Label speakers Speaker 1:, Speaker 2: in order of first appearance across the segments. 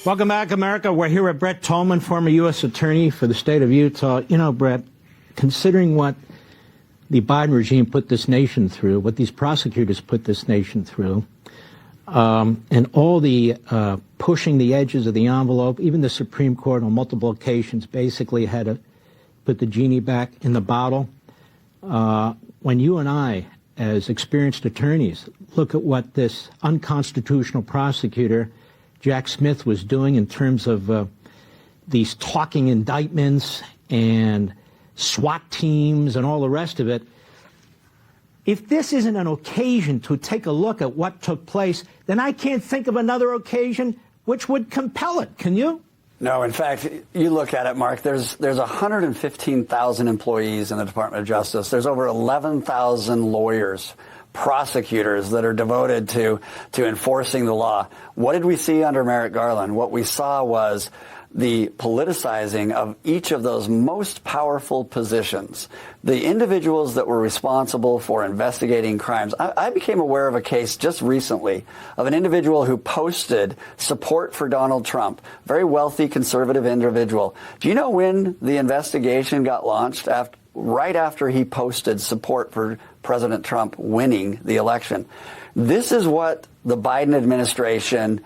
Speaker 1: Welcome back, America. We're here with Brett Tolman, former U.S. Attorney for the state of Utah. You know, Brett, considering what the Biden regime put this nation through, what these prosecutors put this nation through, and all the pushing the edges of the envelope, even the Supreme Court on multiple occasions basically had to put the genie back in the bottle. When you and I, as experienced attorneys, look at what this unconstitutional prosecutor Jack Smith was doing in terms of these talking indictments and SWAT teams and all the rest of it, if this isn't an occasion to take a look at what took place, then I can't think of another occasion which would compel it. Can you?
Speaker 2: No, in fact, you look at it, Mark, there's 115,000 employees in the Department of Justice. There's over 11,000 lawyers, prosecutors that are devoted to enforcing the law. What did we see under Merrick Garland? What we saw was the politicizing of each of those most powerful positions. The individuals that were responsible for investigating crimes. I became aware of a case just recently of an individual who posted support for Donald Trump, very wealthy conservative individual. Do you know when the investigation got launched? Right after he posted support for President Trump winning the election. This is what the Biden administration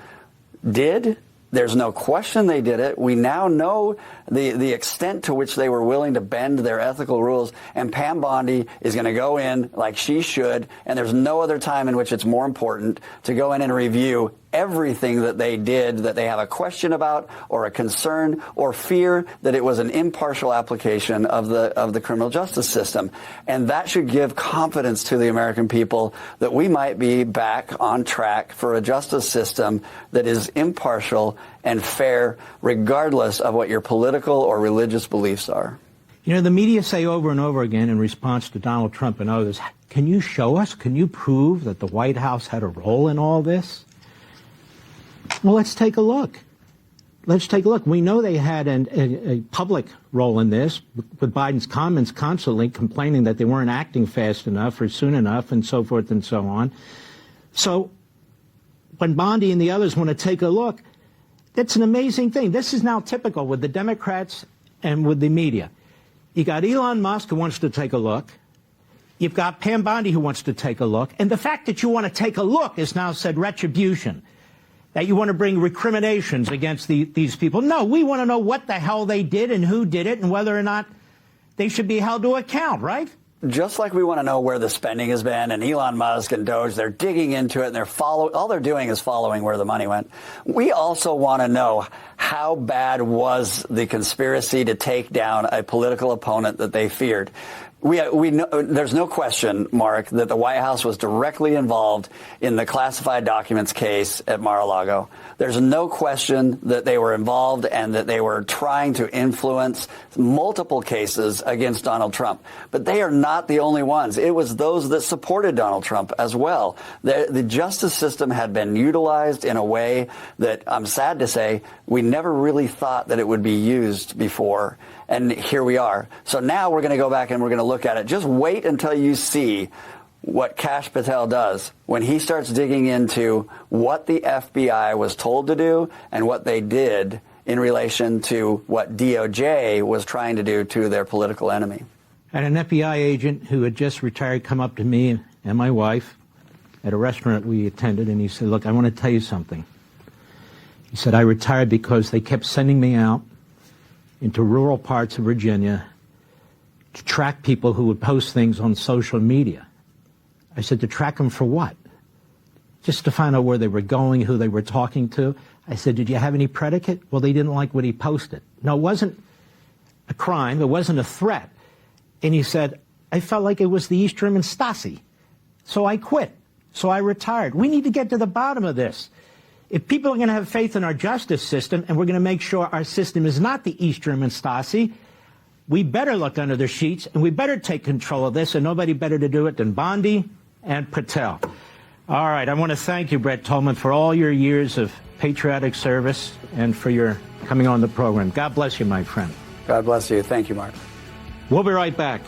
Speaker 2: did. There's no question they did it. We now know the extent to which they were willing to bend their ethical rules. And Pam Bondi is going to go in like she should. And there's no other time in which it's more important to go in and review everything that they did that they have a question about or a concern or fear that it was an impartial application of the criminal justice system. And that should give confidence to the American people that we might be back on track for a justice system that is impartial and fair, regardless of what your political or religious beliefs are.
Speaker 1: You know, the media say over and over again in response to Donald Trump and others, can you show us, can you prove that the White House had a role in all this? Well, let's take a look. Let's take a look. We know they had a public role in this, with Biden's comments constantly complaining that they weren't acting fast enough or soon enough and so forth and so on. So when Bondi and the others want to take a look, that's an amazing thing. This is now typical with the Democrats and with the media. You got Elon Musk who wants to take a look. You've got Pam Bondi who wants to take a look. And the fact that you want to take a look is now said retribution, that you want to bring recriminations against these people. No, we want to know what the hell they did and who did it and whether or not they should be held to account, right?
Speaker 2: Just like we want to know where the spending has been, and Elon Musk and DOJ, they're digging into it, and all they're doing is following where the money went. We also want to know how bad was the conspiracy to take down a political opponent that they feared. We know, there's no question, Mark, that the White House was directly involved in the classified documents case at Mar-a-Lago. There's no question that they were involved and that they were trying to influence multiple cases against Donald Trump. But they are not the only ones. It was those that supported Donald Trump as well. The justice system had been utilized in a way that, I'm sad to say, we never really thought that it would be used before. And here we are. So now we're going to go back and we're going to look at it. Just wait until you see what Kash Patel does when he starts digging into what the FBI was told to do and what they did in relation to what DOJ was trying to do to their political enemy.
Speaker 1: And an FBI agent who had just retired come up to me and my wife at a restaurant we attended, and he said, look, I want to tell you something. He said, I retired because they kept sending me out into rural parts of Virginia to track people who would post things on social media. I said, to track them for what? Just to find out where they were going, who they were talking to. I said, did you have any predicate? Well, they didn't like what he posted. No, it wasn't a crime. It wasn't a threat. And he said, I felt like it was the East German Stasi. So I quit. So I retired. We need to get to the bottom of this. If people are going to have faith in our justice system and we're going to make sure our system is not the East German Stasi, we better look under the sheets and we better take control of this, and nobody better to do it than Bondi and Patel. All right, I want to thank you, Brett Tolman, for all your years of patriotic service and for your coming on the program. God bless you, my friend.
Speaker 2: God bless you. Thank you, Mark.
Speaker 1: We'll be right back.